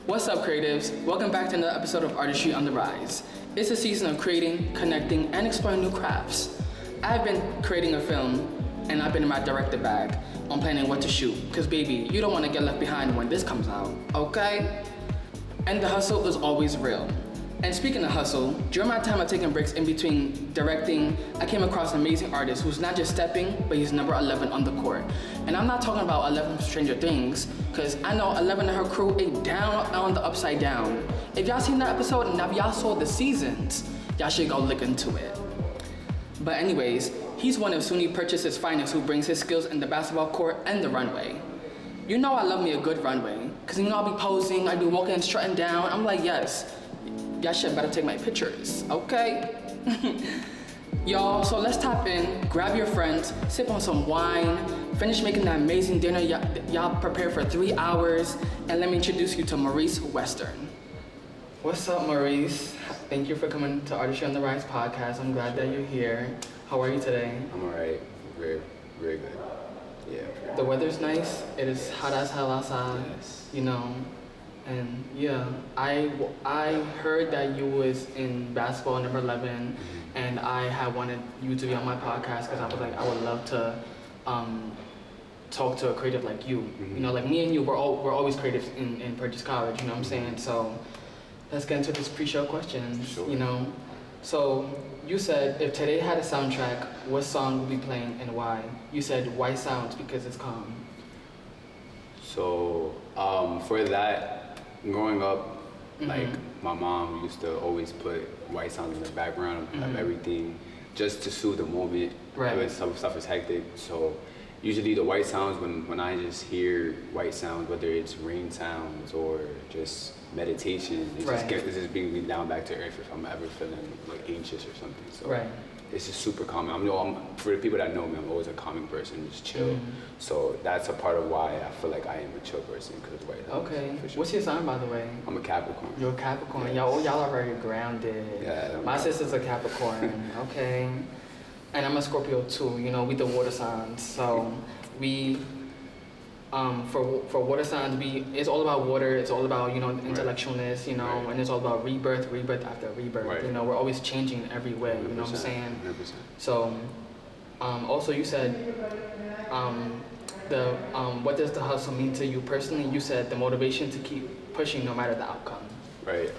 What's up, creatives? Welcome back to another episode of Artistry on the Rise. It's a season of creating, connecting, and exploring new crafts. I've been creating a film, and I've been in my director bag on planning what to shoot. Cause baby, you don't want to get left behind when this comes out, okay? And the hustle is always real. And speaking of hustle, during my time of taking breaks in between directing, I came across an amazing artist who's not just stepping, but he's number 11 on the court. And I'm not talking about 11 from Stranger Things, because I know 11 and her crew ain't down on the upside down. If y'all seen that episode and if y'all saw the seasons, y'all should go look into it. But anyways, he's one of SUNY Purchase's finest who brings his skills in the basketball court and the runway. You know I love me a good runway, because you know I'll be posing, I'll be walking and strutting down. I'm like, yes. Y'all should better take my pictures, okay? Y'all, so let's tap in, grab your friends, sip on some wine, finish making that amazing dinner y'all prepare for 3 hours, and let me introduce you to Maurice Western. What's up, Maurice? Thank you for coming to Artistry on the Rise podcast. I'm glad that you're here. How are you today? I'm alright, very, very good. Yeah. The weather's nice. It is hot as hell outside, Yes. you know. And yeah, I heard that you was in basketball number 11, and I had wanted you to be on my podcast because I was like, I would love to talk to a creative like you. You know, like me and you, we're always creatives in Purchase College. You know what I'm saying? So let's get into this pre-show questions. Sure. You know, so you said if today had a soundtrack, what song would be playing and why? You said White Sounds because it's calm. So for that. Growing up, like my mom used to always put white sounds in the background of everything, just to soothe the moment. Right. When stuff is hectic. So usually the white sounds, when I just hear white sounds, whether it's rain sounds or just meditation, it just brings me down back to earth if I'm ever feeling like anxious or something. So it's just super calming. For the people that know me, I'm always a calming person, just chill. So that's a part of why I feel like I am a chill person, because of white sounds. Okay. For sure. What's your sign, by the way? I'm a Capricorn. You're a Capricorn. Yes. Y'all are very grounded. Yeah. My sister's a Capricorn. Okay. And I'm a Scorpio too. You know, we the water signs. So we, for water signs, it's all about water. It's all about, you know, intellectualness, you know, and it's all about rebirth after rebirth. Right. You know, we're always changing in every way. You know what I'm saying? 100%. So, also you said, what does the hustle mean to you personally? You said the motivation to keep pushing no matter the outcome. Right.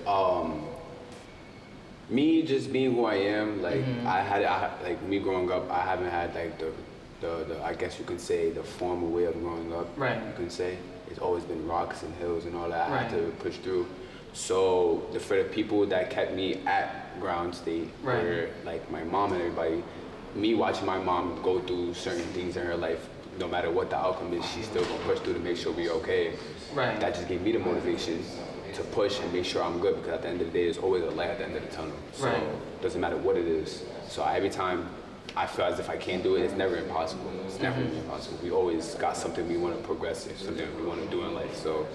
Me just being who I am, like like me growing up, I haven't had like the I guess you could say the formal way of growing up. Right. You can say it's always been rocks and hills and all that. I had to push through. So for the people that kept me at ground state, where like my mom and everybody, me watching my mom go through certain things in her life, no matter what the outcome is, she's still gonna push through to make sure we're okay. Right. That just gave me the motivation to push and make sure I'm good, because at the end of the day, there's always a light at the end of the tunnel. So it doesn't matter what it is. So every time I feel as if I can't do it, it's never impossible. It's never impossible. We always got something we want to progress in, something we want to do in life. So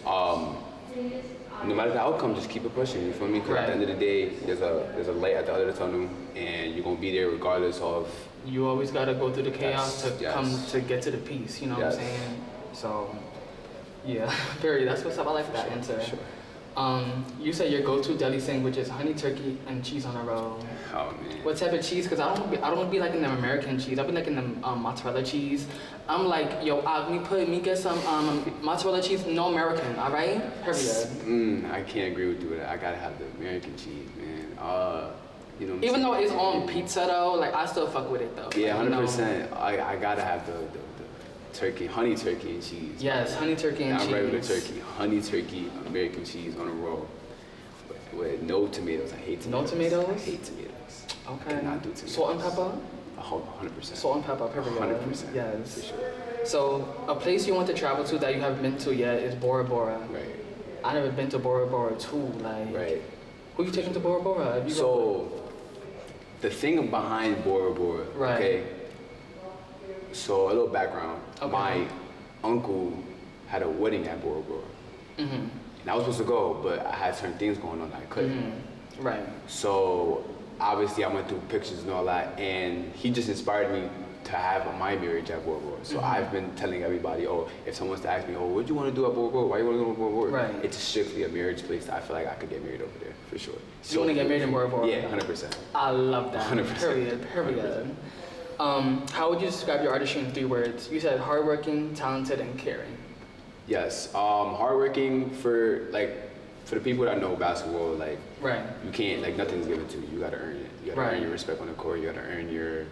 no matter the outcome, just keep it pushing, you feel me? Because at the end of the day, there's a light at the end of the tunnel, and you're going to be there regardless of... You always got to go through the chaos to come to get to the peace, you know what I'm saying? So, yeah, period. That's what's up. I like that answer. Sure. You said your go-to deli sandwich is honey turkey and cheese on a roll. Oh man. What type of cheese? Because I don't want to be like in the American cheese. I'll be like in the mozzarella cheese. I'm like, yo, me get some mozzarella cheese, no American, all right? Period. I can't agree with you with that. I gotta have the American cheese, man. You know. Even though it's on pizza though, like I still fuck with it though. Yeah, 100%. I gotta have the turkey, honey turkey and cheese. Yes, honey turkey and cheese. Not regular turkey, honey turkey, American cheese on a roll. With no tomatoes. I hate tomatoes. No tomatoes? I hate tomatoes. Okay. I cannot do tomatoes. Salt and pepper? 100%. Salt and pepper, period. 100%. Yes. For sure. So, a place you want to travel to that you haven't been to yet is Bora Bora. Right. I never been to Bora Bora too. Like, who you taking to Bora Bora? So, the thing behind Bora Bora, okay? So, a little background. Okay. My uncle had a wedding at Bora Bora. And I was supposed to go, but I had certain things going on that I couldn't. Right. So obviously I went through pictures and all that, and he just inspired me to to have my marriage at Bora Bora. So I've been telling everybody, oh, if someone's to ask me, oh, what do you want to do at Bora Bora? Why you want to go to Bora Bora? Right. It's strictly a marriage place that I feel like I could get married over there, for sure. So you want to get married in Bora Bora? Yeah, 100%. I love that. 100%. Period. 100%. How would you describe your artistry in 3 words? You said hardworking, talented, and caring. Yes, hardworking for the people that know basketball, like, right. you can't, like, nothing's given to you. You gotta earn it. You gotta earn your respect on the court. You gotta earn your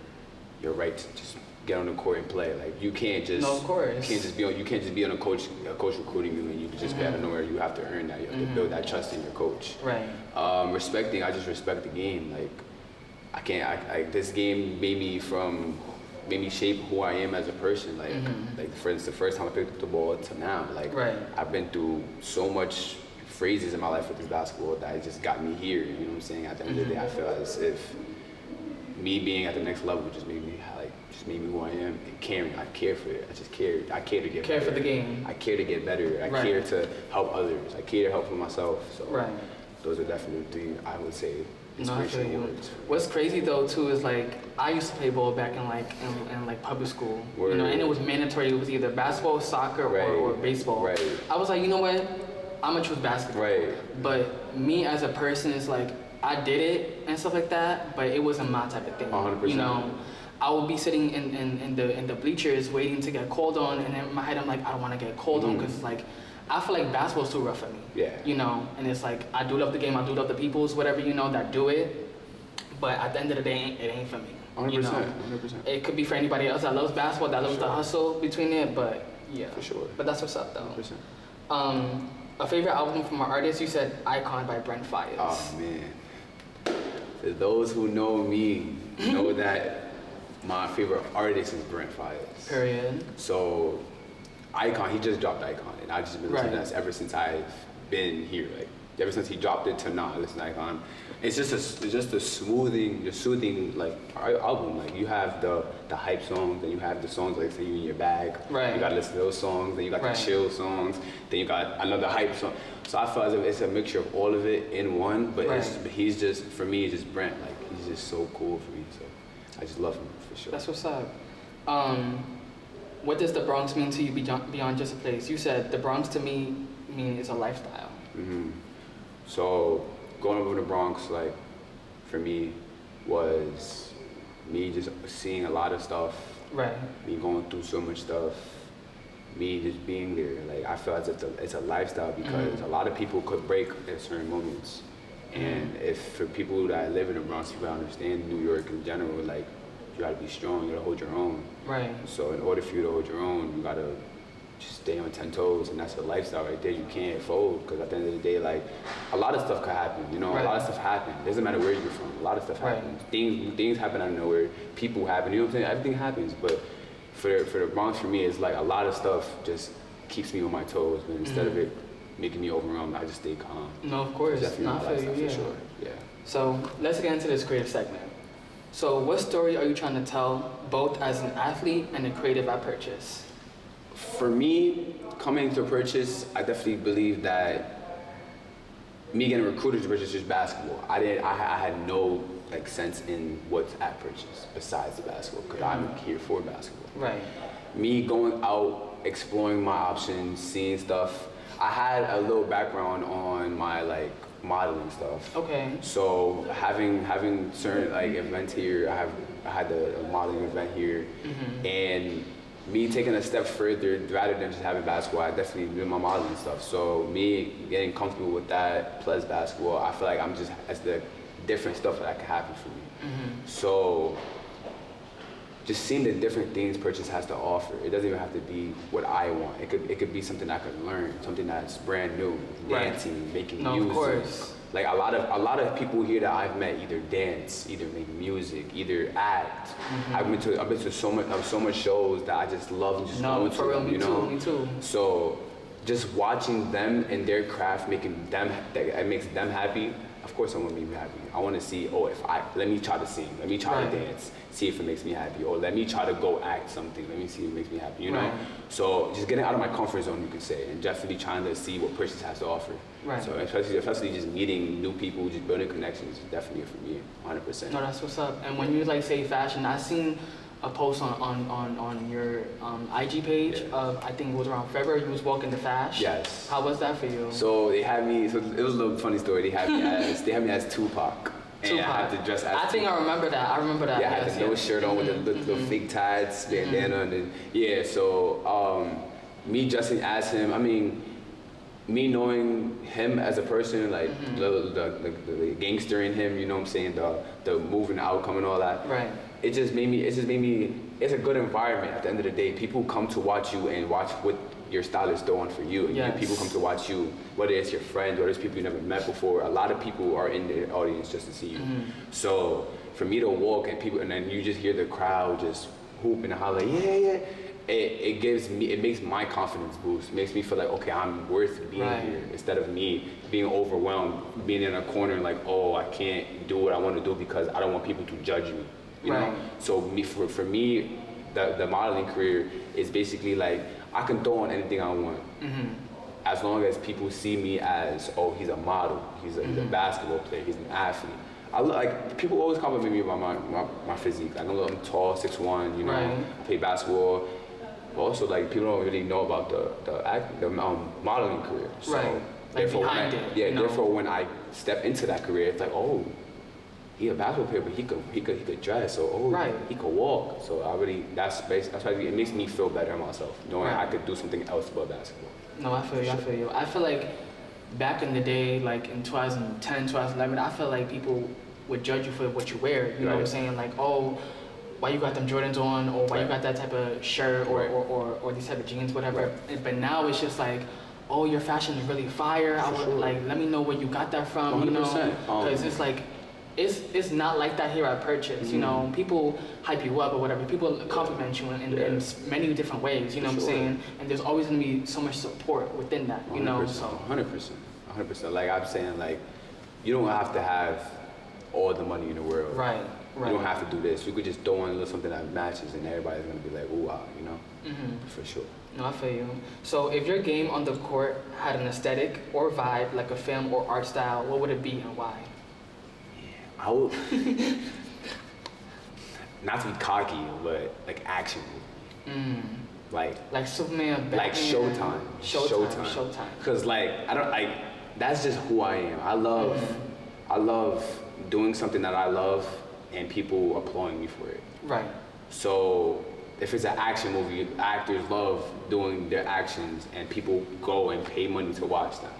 right to just get on the court and play. Like, you can't just. No, of course. You can't just be on a coach recruiting you and you just be out of nowhere. You have to earn that. You have to build that trust in your coach. Right. I just respect the game. Like, this game made me shape who I am as a person. Like, for instance, the first time I picked up the ball to now, like, I've been through so much phases in my life with this basketball that it just got me here. You know what I'm saying? At the end of the day, I feel as if me being at the next level just made me who I am, and caring. I care for it. I care to get better. For the game. I care to get better. I care to help others. I care to help for myself. So those are definitely 3, I would say, inspirational words. What's crazy though too is, like, I used to play ball back in public school. Word. You know, and it was mandatory. It was either basketball, soccer, or baseball. Right. I was like, you know what? I'm gonna choose basketball. Right. But me as a person is like, I did it and stuff like that, but it wasn't my type of thing. 100%. You know, I would be sitting in the bleachers waiting to get called on, and in my head I'm like, I don't want to get called on because like I feel like basketball's too rough for me. Yeah. You know, and it's like I do love the game, I do love the peoples, whatever, you know, that do it. But at the end of the day, it ain't for me. 100%. You know? 100%. It could be for anybody else that loves basketball, that loves the hustle between it, but yeah. For sure. But that's what's up though. 100%. A favorite album from an artist, you said Icon by Brent Fires. Oh man. For those who know me, know that my favorite artist is Brent Fires. Period. So Icon, he just dropped Icon, and I've just been listening to that ever since I've been here. Like, ever since he dropped it to now, I listen to Icon. It's just a soothing like album. Like, you have the hype songs, then you have the songs like Say You in Your Bag. Right. You gotta listen to those songs. Then you got the chill songs. Then you got another hype song. So I feel as if it's a mixture of all of it in one. But he's just, for me, it's just Brent. Like, he's just so cool for me. So I just love him for sure. That's what's up. What does the Bronx mean to you beyond just a place? You said the Bronx to me is a lifestyle. So going over to the Bronx, like, for me, was me just seeing a lot of stuff. Right. Me going through so much stuff. Me just being there. Like, I feel as if it's a lifestyle because a lot of people could break at certain moments. And if for people that live in the Bronx, people understand New York in general, like, you gotta be strong, you gotta hold your own. Right. So in order for you to hold your own, you gotta just stay on 10 toes, and that's a lifestyle right there. You can't fold, because at the end of the day, like, a lot of stuff could happen, you know, a lot of stuff happens. It doesn't matter where you're from, a lot of stuff happens. Things happen out of nowhere, people happen, you know what I'm saying? Everything happens, but for the Bronx, for me, it's like a lot of stuff just keeps me on my toes, but instead of it making me overwhelmed, I just stay calm. No, of course, not for you, for sure. Yeah. So let's get into this creative segment. So what story are you trying to tell, both as an athlete and a creative at Purchase? For me, coming to Purchase, I definitely believe that me getting recruited to Purchase is basketball. I had no like sense in what's at Purchase besides the basketball, because I'm here for basketball. Right. Me going out, exploring my options, seeing stuff. I had a little background on my like modeling stuff. Okay. So having certain like events here, I had the modeling event here, and me taking a step further rather than just having basketball, I definitely did my modeling stuff. So me getting comfortable with that plus basketball, I feel like it's the different stuff that can happen for me. So just seeing the different things Purchase has to offer. It doesn't even have to be what I want. It could be something I could learn, something that's brand new, dancing, making music. Of course. Like a lot of people here that I've met either dance, either make music, either act. I've been to so much shows that I just love just going to them, you know? Me too. So just watching them and their craft it makes them happy. Of course I want to be happy. I want to see, let me try to sing, let me try to dance, see if it makes me happy, or let me try to go act something, let me see if it makes me happy, you know? So just getting out of my comfort zone, you could say, and definitely trying to see what Purchase has to offer. Right. So especially just meeting new people, just building connections, is definitely for me, 100%. No, that's what's up. And when you like say fashion, I seen a post on your IG page of, I think it was around February, you was walking the Fash. Yes. How was that for you? So they had me. So it was a little funny story. They had me as Tupac. And I had to dress as I think I remember that. Yeah, I had the no shirt on with the little fake tats, bandana, and then, so me dressing as him, I mean, me knowing him as a person, like the gangster in him, you know what I'm saying, the moving outcome and all that. Right. It just made me, it's a good environment at the end of the day. People come to watch you and watch what your stylist doing for you. And people come to watch you, whether it's your friends, whether it's people you never met before. A lot of people are in the audience just to see you. So for me to walk and then you just hear the crowd just hoop and holler, it makes my confidence boost. It makes me feel like, okay, I'm worth being here, instead of me being overwhelmed, being in a corner like, oh, I can't do what I want to do because I don't want people to judge me. You know? So for me, the modeling career is basically like, I can throw on anything I want. As long as people see me as, oh, he's a model, he's a basketball player, he's an athlete. Like people always compliment me about my physique. I know I'm tall, 6'1", you know, I play basketball. But also, like, people don't really know about the modeling career. So like therefore, behind it. Therefore, when I step into that career, it's like, oh, he's a basketball player, but he could dress, so he could walk. So that's why it makes me feel better myself, knowing I could do something else but basketball. No, I feel you. I feel like back in the day, like in 2010, 2011, I feel like people would judge you for what you wear. You know what I'm saying? Like, oh, why you got them Jordans on, or why you got that type of shirt, or these type of jeans, whatever. But now it's just like, oh, your fashion is really fire. Like, let me know where you got that from. 100%. You know, because it's like, it's not like that here at Purchase. You know, people hype you up or whatever. People compliment you in many different ways. You know what I'm saying? And there's always gonna be so much support within that. You know, so 100%. Like I'm saying, like, you don't have to have all the money in the world. Right. You don't have to do this. You could just throw in a little something that matches, and everybody's gonna be like, ooh, wow, you know? For sure. No, I feel you. So if your game on the court had an aesthetic or vibe, like a film or art style, what would it be and why? Yeah, I would, not to be cocky, but like action movie. Like Superman, Batman. Like Showtime. Cause like, that's just who I am. I love doing something that I love and people applauding me for it. Right. So if it's an action movie, actors love doing their actions and people go and pay money to watch them.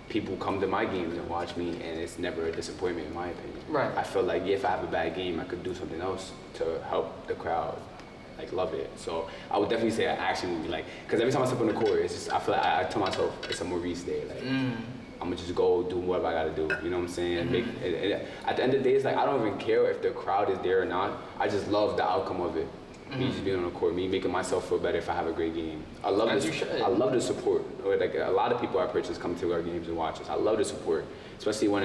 People come to my games and watch me, and it's never a disappointment in my opinion. Right. I feel like if I have a bad game, I could do something else to help the crowd like love it. So I would definitely say an action movie, like, because every time I step on the court, it's just, I feel like I tell myself it's a Maurice day. Like, I'm gonna just go do whatever I gotta do, you know what I'm saying? At the end of the day, it's like, I don't even care if the crowd is there or not. I just love the outcome of it. Me just being on the court, me making myself feel better if I have a great game. I love the support. Or like a lot of people at Purchase come to our games and watch us. I love the support, especially when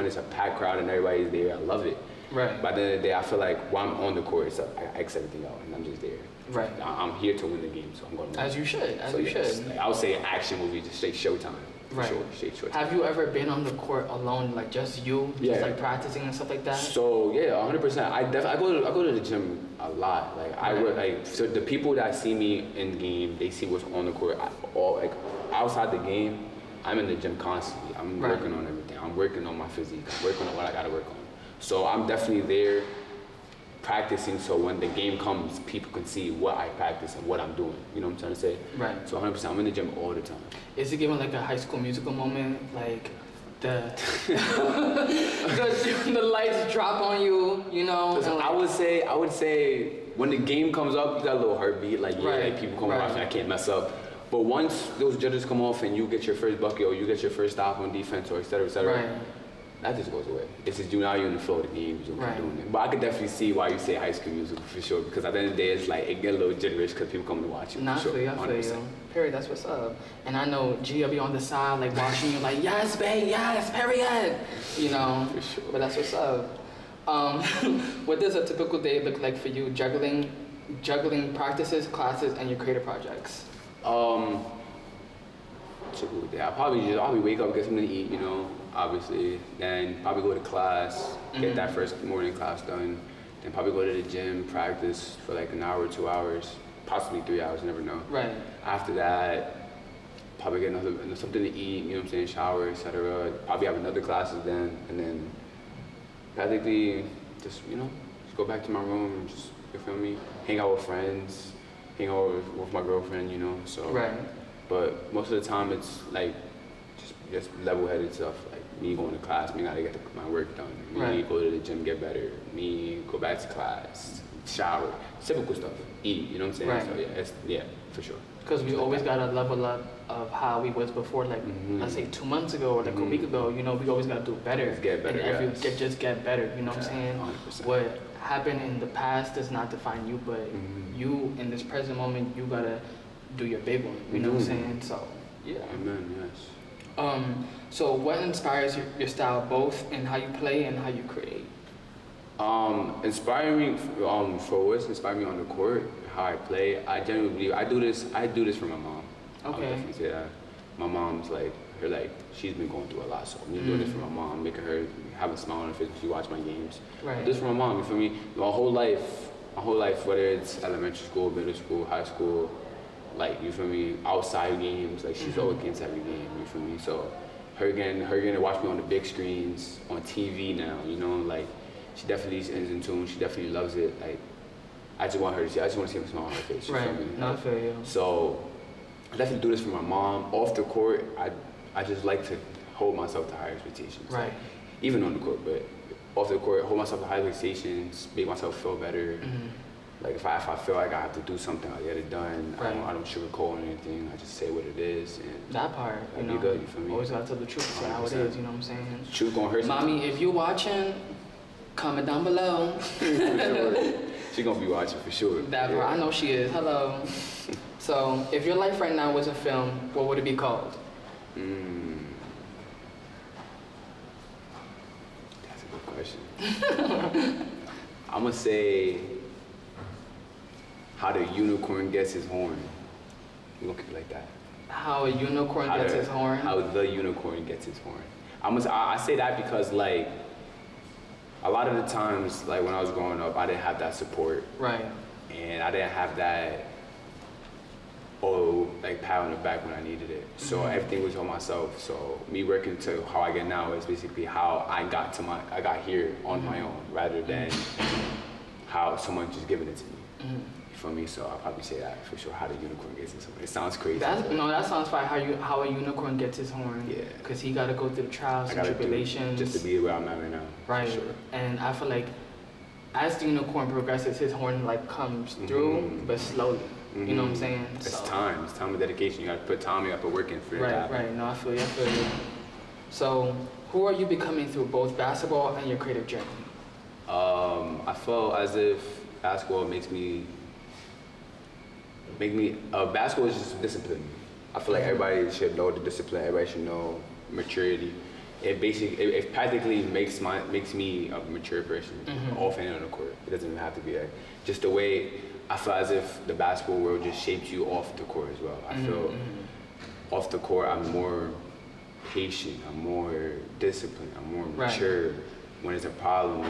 it's a packed crowd and everybody's there. I love it. Right. By the end of the day, I feel like while I'm on the court, I X everything out and I'm just there. Right. I'm here to win the game, so I'm going to win. As you should. Like, I would say an action movie, just straight Showtime. Right. Sure. Have you ever been on the court alone, like just you, just like practicing and stuff like that? So yeah, 100%. I go to the gym a lot. Like so the people that see me in the game, they see what's on the court. Like outside the game, I'm in the gym constantly. I'm working on everything. I'm working on my physique. I'm working on what I gotta work on. So I'm definitely there practicing, so when the game comes, people can see what I practice and what I'm doing. You know what I'm trying to say? Right. So 100%, I'm in the gym all the time. Is it giving like a High School Musical moment, like the the lights drop on you, you know? Listen, like, I would say when the game comes up, you got a little heartbeat, like like people come off and I can't mess up. But once those judges come off and you get your first bucket or you get your first stop on defense or et cetera, that just goes away. It's just you're in the flow of the game, you're doing it. But I could definitely see why you say High School Musical for sure, because at the end of the day, it's like, it get a little jitterish because people come to watch you. I feel you. Period, that's what's up. And I know G will be on the side, like watching you, like, yes, babe, yes, period. You know, for sure. But that's what's up. What does a typical day look like for you, juggling practices, classes, and your creative projects? Typical day, I'll probably wake up, get something to eat, you know, obviously, then probably go to class, get that first morning class done, then probably go to the gym, practice for like an hour, 2 hours, possibly 3 hours, you never know. Right. After that, probably get something to eat, you know what I'm saying, shower, etc. Probably have another classes then, and then practically just, you know, just go back to my room and just, you feel me, hang out with friends, hang out with my girlfriend, you know, so. Right. But most of the time it's like just level-headed stuff, like me going to class, me gotta get my work done, me go to the gym, get better, me go back to class, shower, typical stuff, eat, you know what I'm saying? Right. So yeah, for sure. Because we always gotta level up of how we was before, like let's say 2 months ago or like a week ago, you know, we always gotta do better. Just get better, just get better, you know what I'm saying? 100%. What happened in the past does not define you, but you in this present moment, you gotta do your big one, you know what I'm saying? So, yeah. Amen, yes. So what inspires your style, both in how you play and how you create? Inspire me for what's inspired me on the court, how I play. I genuinely believe I do this for my mom. Okay. I'll definitely say that. My mom's she's been going through a lot, so I'm just doing this for my mom, making her have a smile on her face when she watch my games. Right. This for my mom, you feel me? My whole life, whether it's elementary school, middle school, high school, like, you feel me, outside games, like she's always against every game, you feel me? So her getting to watch me on the big screens, on TV now, you know, like, she definitely is in tune, she definitely loves it, like, I just want to see her smile on her face, you feel me? No, I feel you. So I definitely do this for my mom. Off the court, I just like to hold myself to higher expectations. Right. Like, even on the court, but off the court, hold myself to higher expectations, make myself feel better. Like if I feel like I have to do something, I get it done. Right. I don't sugarcoat anything. I just say what it is. And that part, you know, be good, you feel me? always gotta tell the truth, say how it is, you know what I'm saying? Truth gonna hurt. Mommy, if you're watching, comment down below. She gonna be watching for sure. That part, I know she is. Hello. So, if your life right now was a film, what would it be called? That's a good question. I'm gonna say How the Unicorn Gets His Horn. You gonna keep it like that? How a unicorn gets his horn? How the unicorn gets his horn. I say that because, like, a lot of the times, like, when I was growing up, I didn't have that support. Right. And I didn't have that, like, pat on the back when I needed it. So everything was on myself. So me working to how I get now is basically how I got here on my own, rather than how someone just giving it to me. You feel me? So I'll probably say that for sure. How the unicorn gets his horn. It sounds crazy. That sounds fine. How a unicorn gets his horn. Yeah. Because he got to go through the trials and tribulations. Just to be where I'm at right now. Right. For sure. And I feel like as the unicorn progresses, his horn like comes through, but slowly. You know what I'm saying? It's time. It's time and dedication. You got to put time. You got to put work in for it to happen. Right. No, I feel you. So, who are you becoming through both basketball and your creative journey? I feel as if basketball basketball is just discipline. I feel like everybody should know the discipline. Everybody should know maturity. It practically makes me a mature person off and on the court. It doesn't even have to be like just the way I feel as if the basketball world just shapes you off the court as well. I feel off the court I'm more patient. I'm more disciplined. I'm more mature. When it's a problem,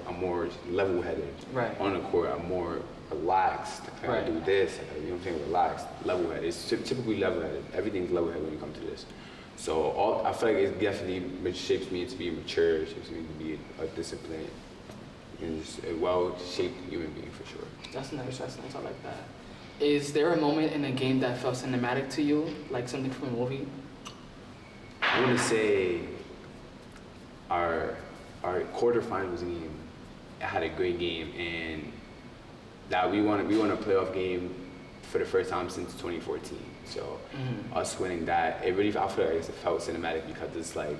I'm more level-headed. Right. On the court, I'm more relaxed. I gotta do this. You know what I'm saying? Relaxed, level-headed. It's typically level-headed. Everything's level-headed when you come to this. So I feel like it definitely shapes me to be mature. It shapes me to be a disciplined and just a well-shaped human being for sure. That's nice. I like that. Is there a moment in a game that felt cinematic to you, like something from a movie? I want to say our quarterfinals game. I had a great game, and that we won a playoff game for the first time since 2014. So us winning that, I feel like it felt cinematic because it's like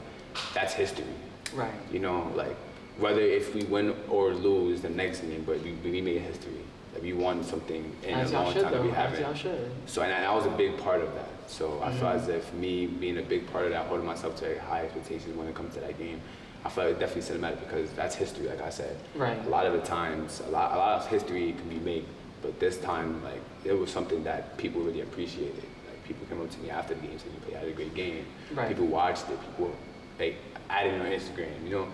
that's history. Right. You know, like whether if we win or lose the next game, but we made history. Like we won something in a long time that we haven't. So and I was a big part of that. So I feel as if me being a big part of that, holding myself to high expectations when it comes to that game, I feel like definitely cinematic because that's history, like I said. Right. A lot of the times, a lot of history can be made, but this time, like, it was something that people really appreciated. Like, people came up to me after the game saying, you had a great game. Right. People watched it. People, like, added it on Instagram, you know?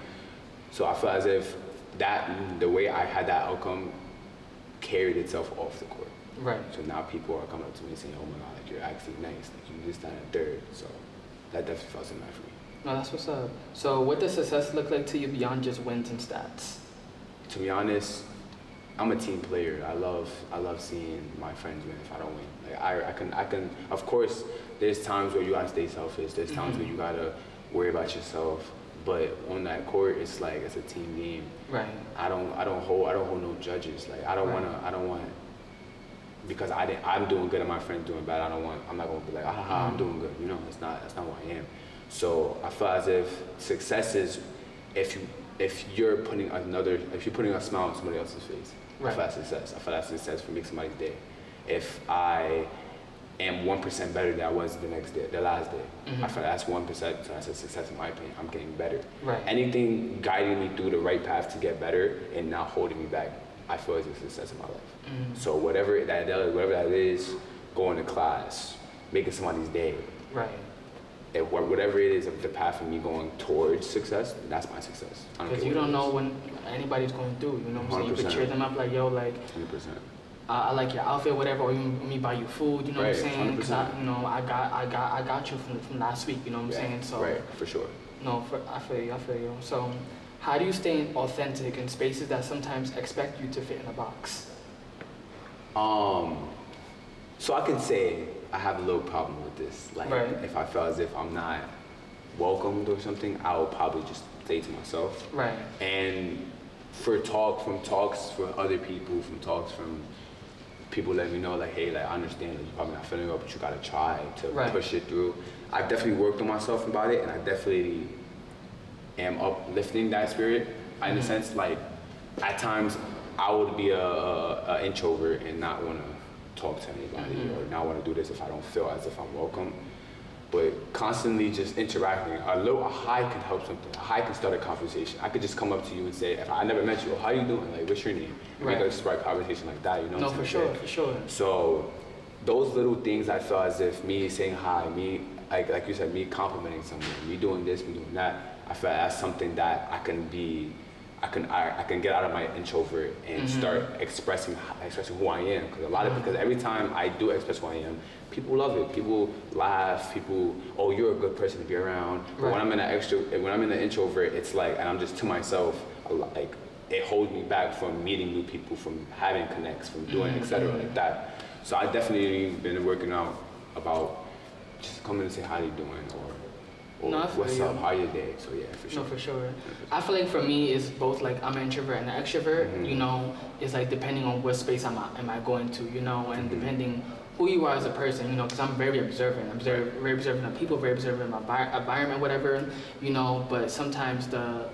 So I feel as if the way I had that outcome carried itself off the court. Right. So now people are coming up to me saying, "Oh my God, like you're actually nice, like you just done a third." So that definitely felt something for me. No, that's what's up. So what does success look like to you beyond just wins and stats? To be honest, I'm a team player. I love seeing my friends win if I don't win. Like I can. Of course, there's times where you gotta stay selfish. There's times where you gotta worry about yourself. But on that court, it's like it's a team game. Right. I don't hold no judges. Like I don't want because I'm doing good and my friend's doing bad. I'm not gonna be like, I'm doing good. You know, that's not who I am. So I feel as if success is if you're putting a smile on somebody else's face. Right. I feel that's success. I feel that's success for making somebody's day. If I am 1% better than I was the last day, I feel that's 1%. So that's a success in my opinion. I'm getting better. Right. Anything guiding me through the right path to get better and not holding me back, I feel is a success in my life. So whatever that is, going to class, making somebody's day. Right. Whatever it is, the path of me going towards success, that's my success. Because you don't know when anybody's going through, you know what I'm saying? You could cheer them up like, yo, like, 100%. I like your outfit, whatever, or you me buy you food, you know Right, what I'm saying? 'Cause I 100%. got you from last week, you know what I'm saying? So right, for sure. No, I feel you. So how do you stay authentic in spaces that sometimes expect you to fit in a box? So I can say I have a little problem with this. Like, if I feel as if I'm not welcomed or something, I will probably just stay to myself. Right. And from talks for other people, from people letting me know, like, hey, like, I understand that you're probably not feeling well, but you gotta try to push it through. I've definitely worked on myself about it, and I definitely am uplifting that spirit. In a sense, like, at times, I would be a introvert and not wanna talk to anybody or not want to do this if I don't feel as if I'm welcome. But constantly just interacting, a hi can help something. A hi can start a conversation. I could just come up to you and say, if I never met you, how you doing? Like, what's your name? And we could start a conversation like that, you know? No, for sure. So those little things, I feel as if me saying hi, me, like you said, me complimenting someone, me doing this, me doing that, I feel that's something that I can get out of my introvert and start expressing who I am. Because every time I do express who I am, people love it. People laugh. People, oh, you're a good person to be around. But when I'm in the introvert, it's like, and I'm just to myself, like it holds me back from meeting new people, from having connects, from doing etc. like that. So I definitely been working out about just coming and say how you doing or what's up, how your day? So yeah, for sure. No, for sure. I feel like for me, it's both like I'm an introvert and an extrovert, you know, it's like depending on what space am I going to, you know, and depending who you are as a person, you know, because I'm very observant. I'm very observant of people, very observant of my environment, whatever, you know, but sometimes the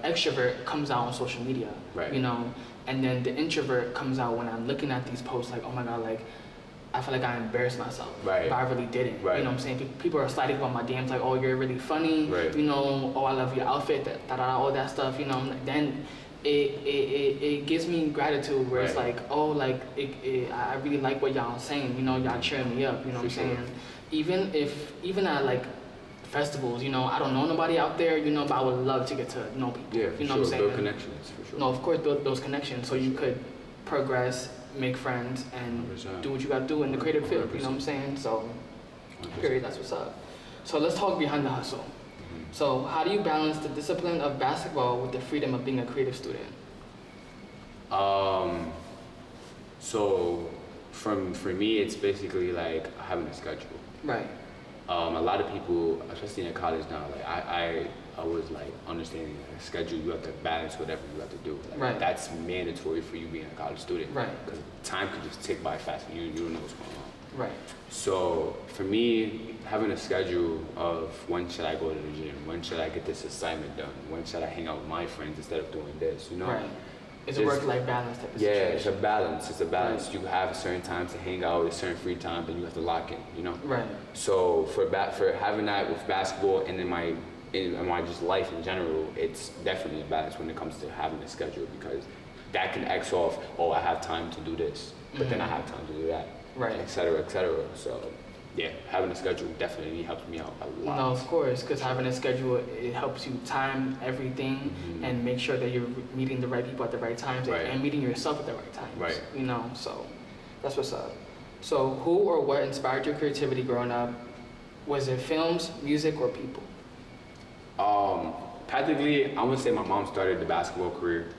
extrovert comes out on social media, you know, and then the introvert comes out when I'm looking at these posts like, oh my God, like, I feel like I embarrassed myself, but I really didn't. You know what I'm saying? People are sliding about my DMs like, oh, you're really funny, you know, oh, I love your outfit, all that stuff, you know. Then it gives me gratitude where it's like, oh, like, I really like what y'all saying, you know, y'all cheering me up, you know what I'm saying? Even at like festivals, you know, I don't know nobody out there, you know, but I would love to get to know people. Yeah, you know what I'm saying? Build connections, for sure. No, of course, build those connections so you could progress, make friends, and 100%. do what you gotta do in the creative field, you know what I'm saying? So, period, that's what's up. So let's talk behind the hustle. So how do you balance the discipline of basketball with the freedom of being a creative student? So for me, it's basically like having a schedule. Right. A lot of people, especially in college now, like I was like understanding a schedule. You have to balance whatever you have to do. Like, that's mandatory for you being a college student. Right. Because time could just tick by fast and you don't know what's going on. Right. So for me, having a schedule of when should I go to the gym, when should I get this assignment done, when should I hang out with my friends instead of doing this, you know? Right. It's a work-life balance type of situation. It's a balance. It's a balance. Right. You have certain times to hang out, certain free time, but you have to lock in, you know? Right. So for having that with basketball and in my just life in general, it's definitely a balance when it comes to having a schedule, because that can X off, oh, I have time to do this, but then I have time to do that. Right. Et cetera, et cetera. So yeah, having a schedule definitely helps me out a lot. No, of course, because having a schedule, it helps you time everything and make sure that you're meeting the right people at the right times and meeting yourself at the right times. Right. You know, so that's what's up. So who or what inspired your creativity growing up? Was it films, music, or people? Practically, I would say my mom started the basketball career.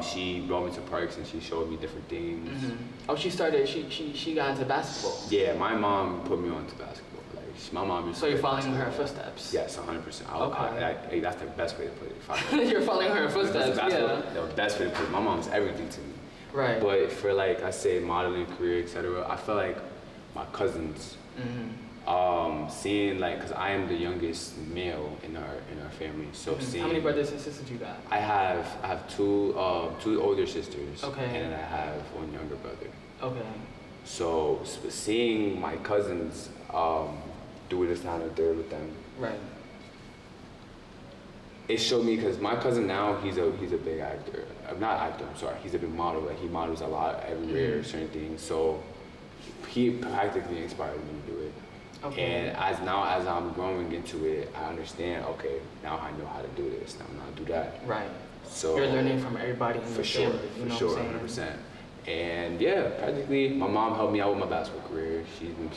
She brought me to parks and she showed me different things. Oh, she got into basketball. Yeah, my mom put me on to basketball. Like my mom. So you're following her footsteps. Yes, 100%. Okay. That's the best way to put it. You're following her footsteps. The best way to put it. My mom's everything to me. Right. But for like I say modeling career, etc., I feel like my cousins. Seeing like, cause I am the youngest male in our family, so seeing. How many brothers and sisters you got? I have two older sisters. Okay. And I have one younger brother. Okay. So seeing my cousins do this now and third with them. Right. It showed me, cause my cousin now he's a big actor. Not actor. I'm sorry. He's a big model. Like he models a lot everywhere, certain things. So he practically inspired me to do it. Okay. And as I'm growing into it, I understand. Okay, now I know how to do this. Now I know how to do that. Right. So you're learning from everybody in your family. You know what I'm 100%. And yeah, practically, my mom helped me out with my basketball career.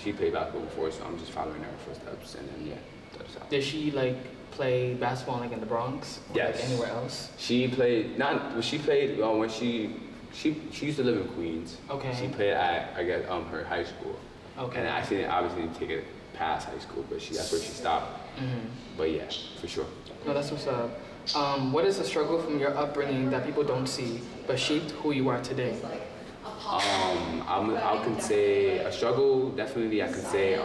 She played basketball before, so I'm just following her footsteps. And then that's how. Did she like play basketball like in the Bronx? Or yes. Like anywhere else? She played when she used to live in Queens. Okay. She played at her high school. Okay. And I obviously didn't take it past high school, but that's where she stopped. But yeah, for sure. No, that's what's up. What is a struggle from your upbringing that people don't see but shaped who you are today? I can say a struggle. Definitely, I can say.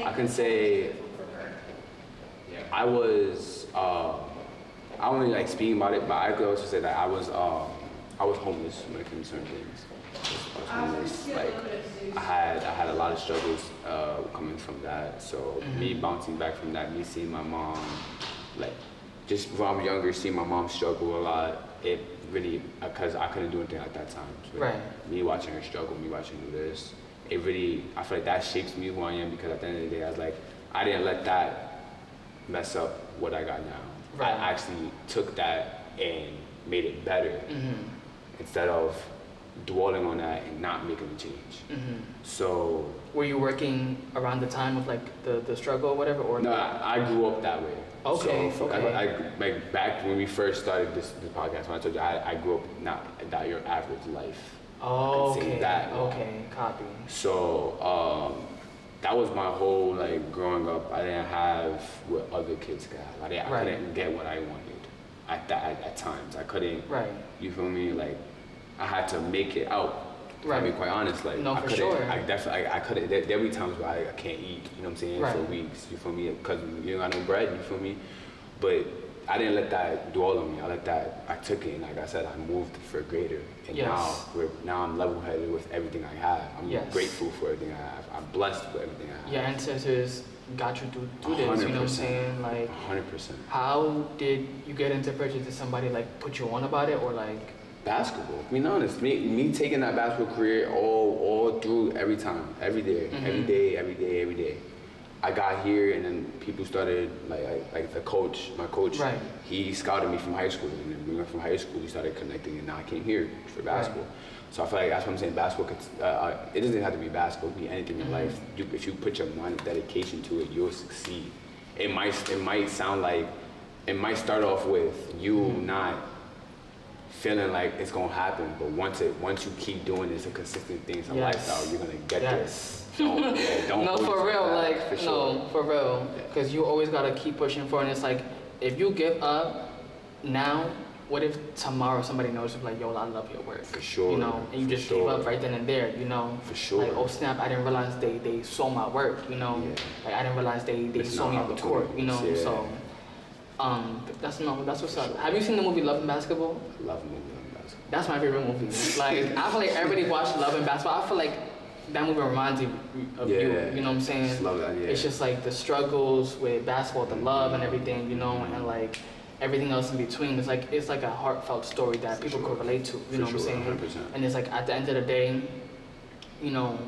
I can say I was. I don't really like speaking about it, but I could also say that I was homeless when it came to certain things. I was homeless. Like I had a lot of struggles coming from that. So me bouncing back from that, me seeing my mom, like just when I'm younger, seeing my mom struggle a lot. It really, because I couldn't do anything at that time. So right. Me watching her struggle, me watching her do this, it really, I feel like that shapes me who I am, because at the end of the day, I was like, I didn't let that mess up what I got now. Right. I actually took that and made it better instead of dwelling on that and not making a change. So. Were you working around the time of like the struggle or whatever? Or no, I grew up that way. Okay. So okay. Like back when we first started this podcast, when I told you I grew up not that your average life. Oh, okay. That. Okay, copy. So that was my whole like growing up. I didn't have what other kids got. I couldn't get what I wanted at times. I couldn't. Right. You feel me? Like I had to make it out. Right. To be quite honest, like no, I for couldn't. Sure. I definitely. I couldn't. There be times where I can't eat. You know what I'm saying? Right. For weeks. You feel me? Because you don't got no bread. You feel me? But I didn't let that dwell on me. I took it, and like I said, I moved for greater. And now I'm level-headed with everything I have. I'm grateful for everything I have. I'm blessed with everything I have. Your ancestors got you through this. You know what I'm saying? Like 100%. How did you get into purchase? Did somebody like put you on about it, or like? Basketball. I mean, honest, me taking that basketball career all through every time, every day, every day. I got here, and then people started like the coach, my coach. Right. He scouted me from high school, and then we went from high school. We started connecting, and now I came here for basketball. Right. So I feel like that's what I'm saying. Basketball, it doesn't have to be basketball. It can be anything in life. If you put your mind and dedication to it, you'll succeed. It might sound like it might start off with you not feeling like it's gonna happen, but once you keep doing this, a consistent thing, it's a lifestyle, you're gonna get there. Don't no, for real, like for sure. No, for real, because you always gotta keep pushing forward. And it's like if you give up now, what if tomorrow somebody knows like, yo, I love your work, for sure, you know, and you just gave up right then and there, you know, for sure. Like, oh snap, I didn't realize they saw my work, you know, like I didn't realize they saw me on the court, you know, so. That's what's up. Have you seen the movie Love and Basketball? Love movie Love and Basketball. That's my favorite movie. Like I feel like everybody watched Love and Basketball. I feel like that movie reminds you of you. You know what I'm saying? Just love that, yeah. It's just like the struggles with basketball, the love and everything, you know, and like everything else in between. It's like a heartfelt story that people could relate to. You know what I'm saying? 100%. And it's like at the end of the day, you know,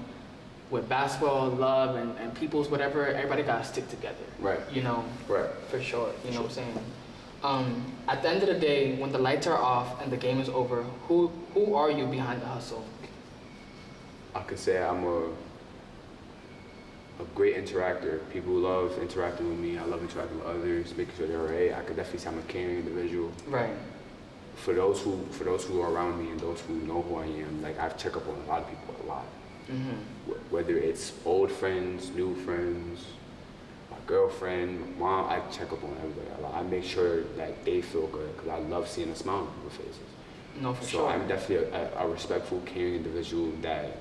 with basketball, love, and people's whatever, everybody gotta stick together. Right. You know. Right. For sure. You know what I'm saying? At the end of the day, when the lights are off and the game is over, who are you behind the hustle? I could say I'm a great interactor. People love interacting with me. I love interacting with others, making sure they're alright. I could definitely say I'm a caring individual. Right. For those who are around me and those who know who I am, like I check up on a lot of people a lot. Mm-hmm. Whether it's old friends, new friends, my girlfriend, my mom, I check up on everybody a lot. I make sure that they feel good because I love seeing a smile on their faces. No, for so sure. I'm definitely a respectful, caring individual that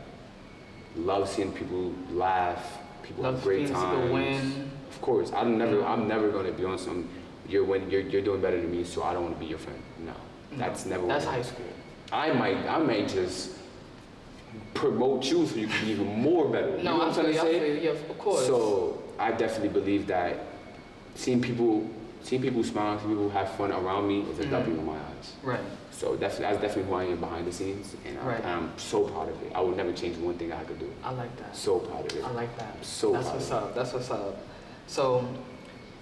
loves seeing people laugh. People have great times. People win. Of course, I'm never gonna be on some. You're doing better than me, so I don't want to be your friend. No, that's never. That's high school. I might just promote you so you can be even more better. No, you know what I'm trying to say? Yeah, of course. So I definitely believe that seeing people smile, seeing people have fun around me is a W in my eyes. Right. So that's definitely who I am behind the scenes, and I'm so proud of it. I would never change one thing I could do. I like that. So proud of it. I like that. So that's proud what's of up. That's what's up. So,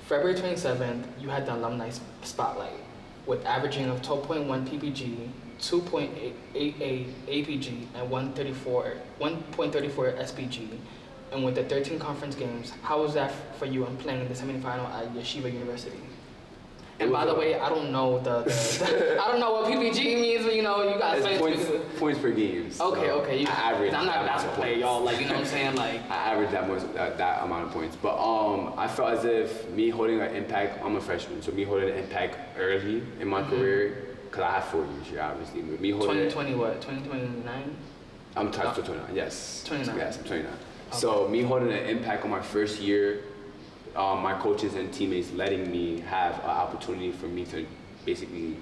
February 27th, you had the alumni spotlight with averaging of 12.1 PPG, 2.88 APG, and 1.34 SPG. And with the 13 conference games, how was that for you in playing in the semifinal at Yeshiva University? And by the way, I don't know I don't know what PPG means, but you know, you guys say points per game. Okay. I average. I'm not a basketball player, y'all. Like, you know what I'm saying? Like, I average that amount of points. But I felt as if me holding an impact. I'm a freshman, so me holding an impact early in my career, because I have 4 years here, obviously. But me holding 2020 what? 2029? I'm still 29. Yes. 29. Yes, I'm 29. Okay. So me holding an impact on my first year. My coaches and teammates letting me have an opportunity for me to basically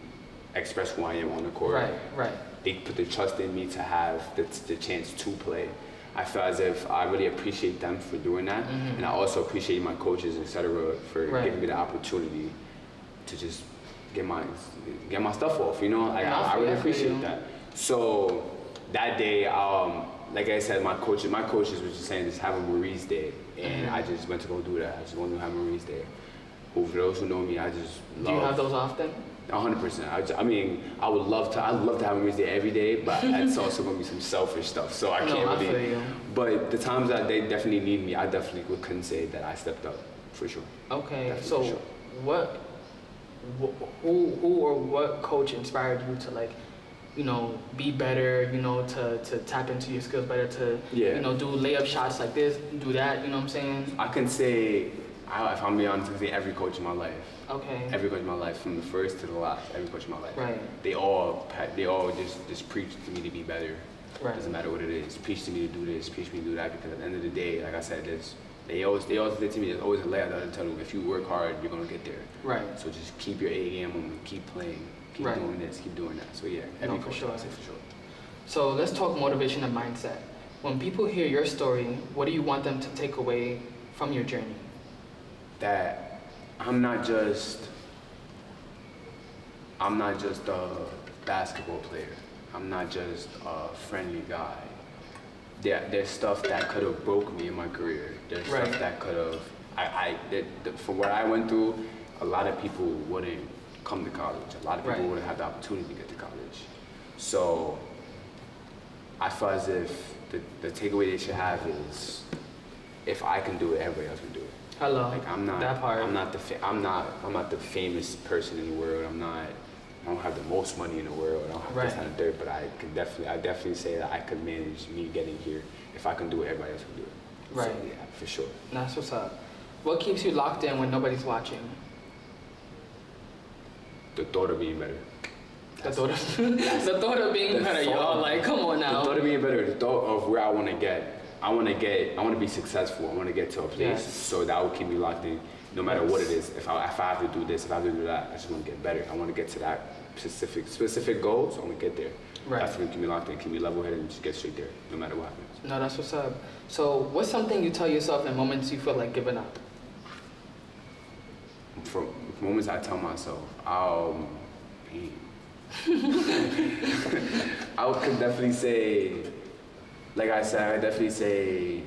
express who I am on the court. Right. They put the trust in me to have the chance to play. I feel as if I really appreciate them for doing that, and I also appreciate my coaches, etc., for giving me the opportunity to just get my stuff off. You know, I really appreciate that. So that day, like I said, my coaches was just saying, just have a Maurice Day. And I just went to go do that. I just wanted to have Maurice Day. For those who know me, I just love. Do you have those often? 100%. I mean, I'd love to have Maurice Day every day, but it's also going to be some selfish stuff. So I can't really. I feel you. But the times that they definitely need me, I definitely couldn't say that I stepped up, for sure. Okay, definitely, so for sure. who or what coach inspired you to, like, you know, be better, you know, to tap into your skills better, to, you know, do layup shots like this, do that, you know what I'm saying? I can say, if I'm being honest, I can say every coach in my life. Okay. Every coach in my life, from the first to the last, every coach in my life. Right. They all just preach to me to be better. Right. Doesn't matter what it is. Preach to me to do this, preach to me to do that, because at the end of the day, like I said, they always say to me, there's always a layup that I tell them, if you work hard, you're going to get there. Right. So just keep your A game on, keep playing. Keep doing this, keep doing that. So yeah, every coach, I say for sure. So let's talk motivation and mindset. When people hear your story, what do you want them to take away from your journey? That I'm not just a basketball player. I'm not just a friendly guy. There's stuff that could have broke me in my career. There's stuff that could have. From what I went through, a lot of people wouldn't come to college. A lot of people wouldn't have the opportunity to get to college. So I feel as if the takeaway they should have is, if I can do it, everybody else can do it. Hello. Like I'm not the famous person in the world. I don't have the most money in the world. I don't have this kind of dirt, but I definitely say that I could manage me getting here. If I can do it, everybody else can do it. Right. So, yeah, for sure. That's what's up. What keeps you locked in when nobody's watching? The thought of being better. The thought of being better, y'all. Like, come on now. The thought of being better. The thought of where I want to get. I want to be successful. I want to get to a place. So that will keep me locked in, no matter what it is. If I have to do this, if I have to do that, I just want to get better. I want to get to that specific goal. So I want to get there. Right. That's going to keep me locked in, keep me level-headed, and just get straight there, no matter what happens. No, that's what's up. So what's something you tell yourself in moments you feel like giving up? From moments I tell myself, I could definitely say Like I said, I definitely say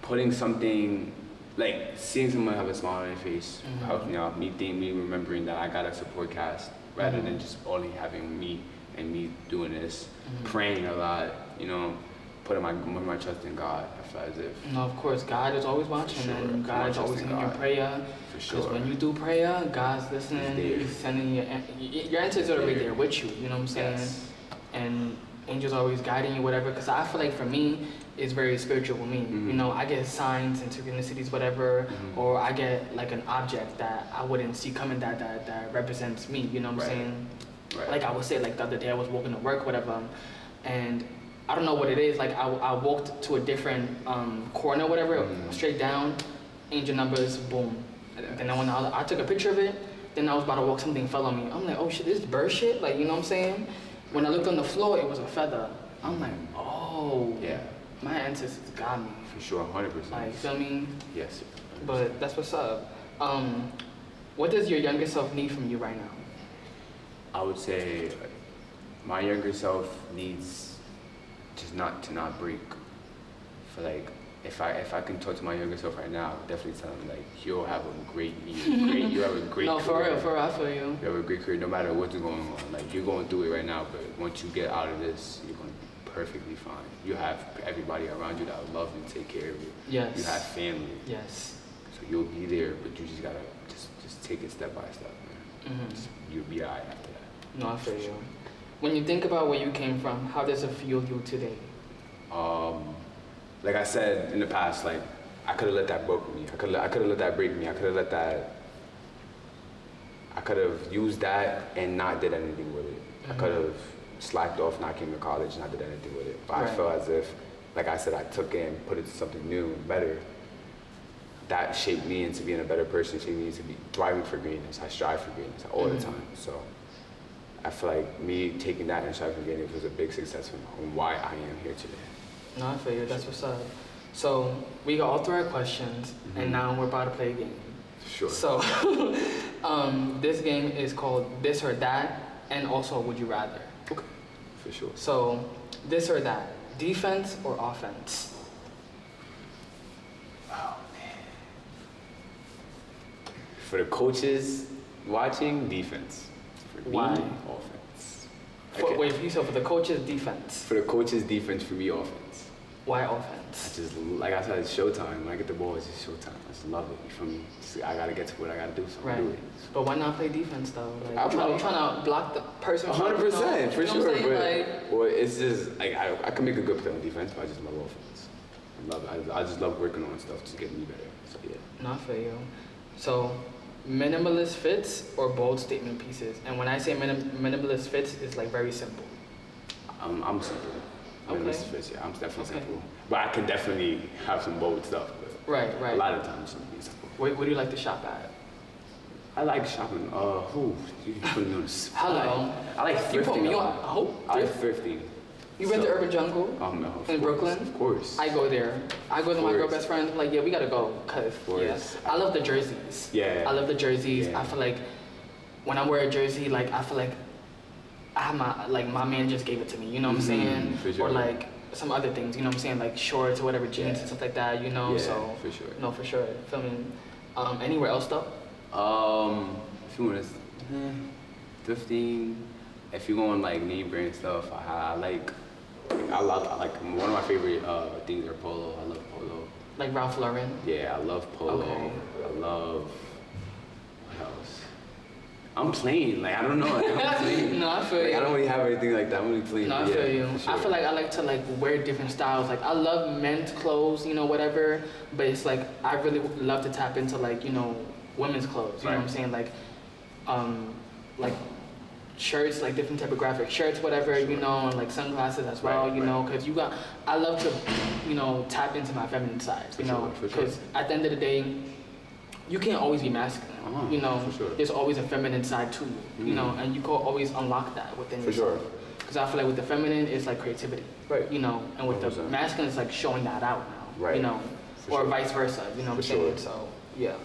putting something, like seeing someone have a smile on their face helps me out. Me remembering that I got a support cast rather than just only having me and me doing this. Praying a lot, you know, putting my trust in God. I feel as if. No, of course, God is always watching, and God is always in your prayer. For sure. Because when you do prayer, God's listening. He's sending your answers are right there with you. You know what I'm saying? Yes. And angels always guiding you, whatever. Because I feel like for me, it's very spiritual with me. You know, I get signs and synchronicities, whatever, or I get like an object that I wouldn't see coming that represents me. You know what I'm saying? Right. Like I would say, like the other day I was walking to work, whatever, and I don't know what it is. Like I walked to a different corner, whatever, straight down, angel numbers, boom. Then when I took a picture of it, then I was about to walk, something fell on me. I'm like, oh shit, this is bird shit. Like, you know what I'm saying? When I looked on the floor, it was a feather. I'm like, oh. Yeah. My ancestors got me. For sure, 100%. Like, feel me? Yes. 100%. But that's what's up. What does your younger self need from you right now? I would say my younger self needs just not to not break. For like, if I can talk to my younger self right now, I would definitely tell him like, you'll have a great year. You have a great no, career. For real, I feel you. You have a great career no matter what's going on. Like, you're going through it right now, but once you get out of this, you're going to be perfectly fine. You have everybody around you that will love and take care of you. Yes. You have family. Yes. So you'll be there, but you just gotta just take it step by step, man. You'll be alright after that. No, I feel you. When you think about where you came from, how does it fuel you today? Like I said in the past, like I could have let that broke me. I could have let that break me. I could have used that and not did anything with it. I could have slacked off, not came to college, and not did anything with it. But I felt as if, like I said, I took it and put it to something new and better. That shaped me into being a better person, shaped me into be thriving for greatness. I strive for greatness all the time. So I feel like me taking that and striving for greatness was a big success on why I am here today. No, I feel you. That's what's up. So we got all through our questions, and now we're about to play a game. Sure. So this game is called This or That, and also Would You Rather. Okay. For sure. So this or that, defense or offense? Oh man. For the coaches watching, defense. For me, Why? offense. Wait, for the coaches, defense. For the coaches, defense. For me, offense. Why offense? I just, like I said, it's showtime. When I get the ball, it's just showtime. I just love it. You feel me? I gotta get to what I gotta do, so I do it. But why not play defense though? Like, I'm trying to block the person. 100%, for sure. Like, well, it's just like I can make a good play on defense, but I just love offense. I love it. I just love working on stuff to get me better. So yeah. Not for you. So, minimalist fits or bold statement pieces? And when I say minimalist fits, it's like very simple. I'm simple. Minimalist fits, yeah. I'm definitely simple. But I can definitely have some bold stuff. But right. A lot of times it's be simple. Where do you like to shop at? I like shopping. You put me on the spot. Hello. I like thrifting. You put me on. I like thrifting. You went to Urban Jungle? Oh no. In Brooklyn? Of course. I go there. I go to my girl best friend. Like, yeah, we gotta go. Cause I love the jerseys. Yeah. I love the jerseys. Yeah. I feel like when I wear a jersey, like I feel like I have my man just gave it to me. You know what I'm saying? For sure. Or like some other things. You know what I'm saying? Like shorts or whatever, jeans and stuff like that. You know. Yeah, so for sure. No, for sure. Feel me? Anywhere else though? If you want to, thrifting. If you go on like name brand stuff, I like one of my favorite things are polo. I love polo. Like Ralph Lauren? Yeah, I love polo. Okay. I love, what else? I'm plain, like I don't know. Like, I'm plain. No, I feel you. I don't really have anything like that. I'm really plain. No, I feel you. Sure. I feel like I like to like wear different styles. Like I love men's clothes, you know, whatever. But it's like I really love to tap into like, you know, women's clothes. You know what I'm saying? Like shirts, like different type of graphic shirts, whatever, you know, and like sunglasses as well, you know, because I love to, you know, tap into my feminine side, you know, because at the end of the day, you can't always be masculine, you know, there's always a feminine side to you, you know, and you can always unlock that within yourself. Because I feel like with the feminine, it's like creativity, you know, and with 100%. The masculine, it's like showing that out now, you know, or vice versa, you know what I'm saying? So, yeah.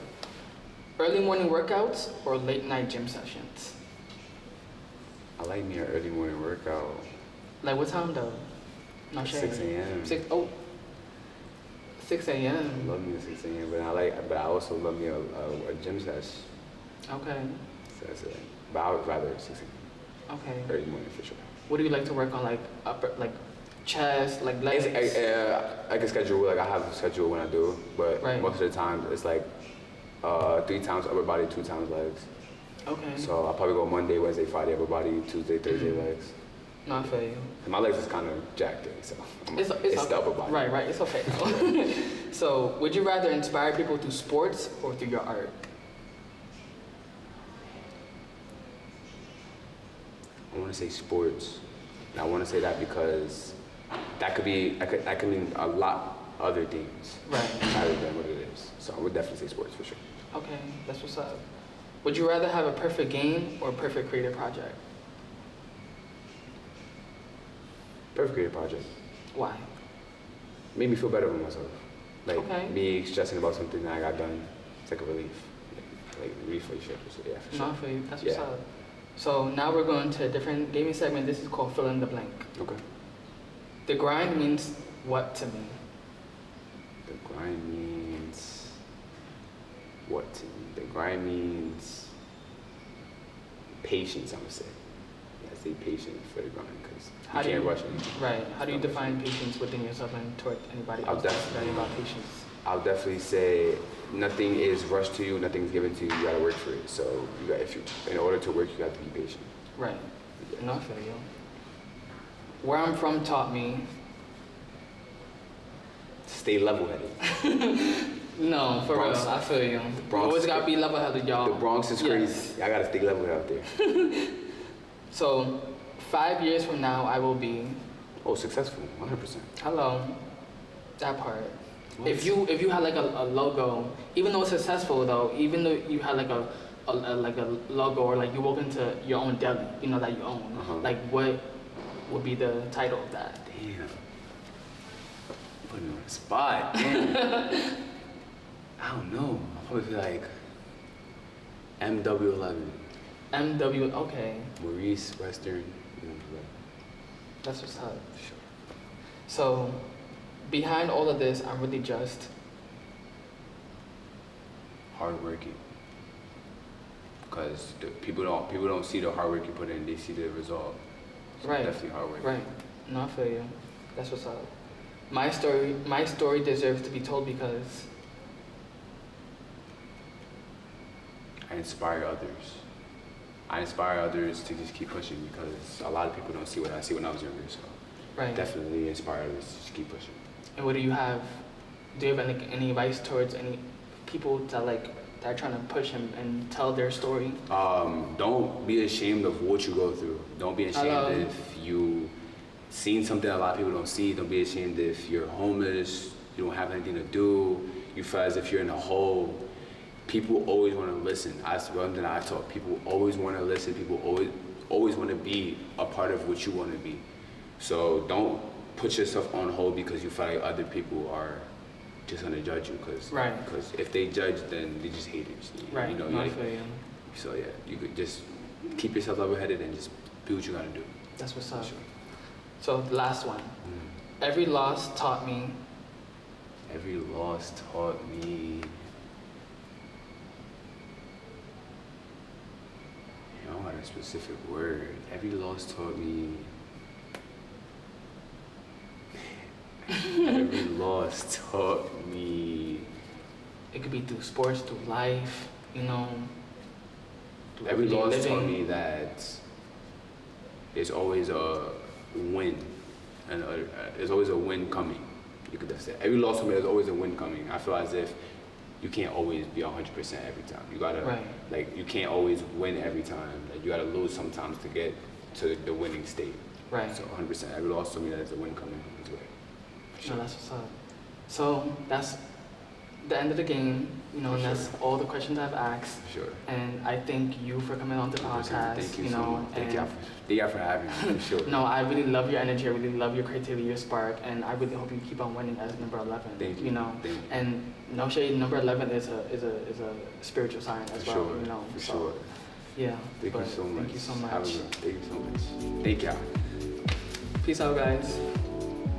Early morning workouts or late night gym sessions? I like me an early morning workout. Like what time though? No shade. 6 a.m. 6 a.m. I love me at 6 a.m. But I also love me a gym session. Okay. So that's it. But I would rather 6 a.m. Okay. Early morning for sure. What do you like to work on, like upper, like chest, like legs? I can schedule, like I have a schedule when I do, but most of the time it's like 3 times upper body, 2 times legs. Okay. So I'll probably go Monday, Wednesday, Friday upper body, Tuesday, Thursday legs. No, I feel you. And my legs is kind of jacked in, so it's okay. the upper body. Right, it's okay. So, would you rather inspire people through sports or through your art? I want to say sports. And I want to say that because that could mean a lot other things. Right. Rather than what it is. So I would definitely say sports for sure. Okay, that's what's up. Would you rather have a perfect game or a perfect creative project? Perfect creative project. Why? Made me feel better with myself. Like me stressing about something that I got done. It's like a relief. Like relief for sure. So yeah, for sure. No, I feel you. That's what's up. So now we're going to a different gaming segment. This is called Fill in the Blank. Okay. The grind means what to me? The grind means what to me? The grind means patience, I'm gonna say. Yeah, I say patience for the grind because you can't rush it. Right. How do you define patience within yourself and toward anybody else that's learning about patience? I'll definitely say nothing is rushed to you, nothing's given to you. You gotta work for it. So in order to work, you have to be patient. Right. Yeah. No, I feel you. Where I'm from taught me. Stay level-headed. No, for real, I feel you. Always gotta be level-headed, y'all. The Bronx is crazy. I gotta stay level-headed out there. So, 5 years from now, I will be. Oh, successful, 100%. Hello, that part. What? If you had like a logo, even though it's successful though, even though you had like a logo or like you woke into your own deli, you know, that you own, like what would be the title of that? Damn. Putting me on the spot. Damn. I don't know. I'll probably feel like MW11. MW, okay. Maurice Western. That's what's up. Sure. So, behind all of this, I'm really just hardworking. Because people don't see the hard work you put in; they see the result. So right. Definitely hard work. Right. No, I feel you. That's what's up. My story deserves to be told because I inspire others. I inspire others to just keep pushing because a lot of people don't see what I see when I was younger. So definitely inspire others to just keep pushing. And what do you have? Do you have any advice towards any people that are trying to push and tell their story? Don't be ashamed of what you go through. Don't be ashamed if you seen something a lot of people don't see. Don't be ashamed if you're homeless, you don't have anything to do, you feel as if you're in a hole. People always want to listen. That's one thing I taught. People always want to listen. People always want to be a part of what you want to be. So don't put yourself on hold because you feel like other people are just gonna judge you. Because if they judge, then they're just haters. Right. You know. So yeah, you could just keep yourself level-headed and just do what you gotta do. That's what's up. Sure. So the last one. Every loss taught me. Every loss taught me. I don't have a specific word. Every loss taught me. Every loss taught me. It could be through sports, through life, you know. Every loss taught me that there's always a win, and there's always a win coming. You could just say every loss taught me there's always a win coming. I feel as if you can't always be 100% every time. You gotta you can't always win every time. Like you gotta lose sometimes to get to the winning state. Right. So 100%. Every loss told me that there's a win coming his way. Sure. No, that's what's up. So that's the end of the game, you know, and that's all the questions I've asked. Sure. And I thank you for coming on the podcast. Thank you so much. Thank y'all for having me, for sure. No, I really love your energy. I really love your creativity, your spark, and I really hope you keep on winning as number 11. Thank you. You know, and no shade, number 11 is a spiritual sign as well. Sure. You know, for sure. Yeah. Thank you so much. Thank you so much. Thank you so much. Thank y'all. Peace out, guys.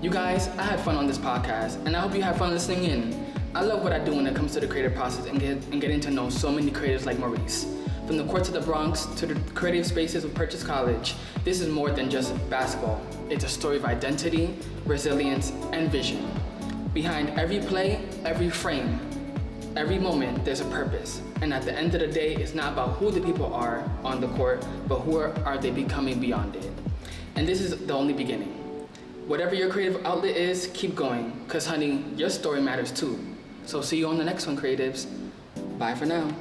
You guys, I had fun on this podcast, and I hope you had fun listening in. I love what I do when it comes to the creative process and getting to know so many creatives like Maurice. From the courts of the Bronx to the creative spaces of Purchase College, this is more than just basketball. It's a story of identity, resilience, and vision. Behind every play, every frame, every moment, there's a purpose. And at the end of the day, it's not about who the people are on the court, but who are they becoming beyond it. And this is the only beginning. Whatever your creative outlet is, keep going, because honey, your story matters too. So see you on the next one, creatives. Bye for now.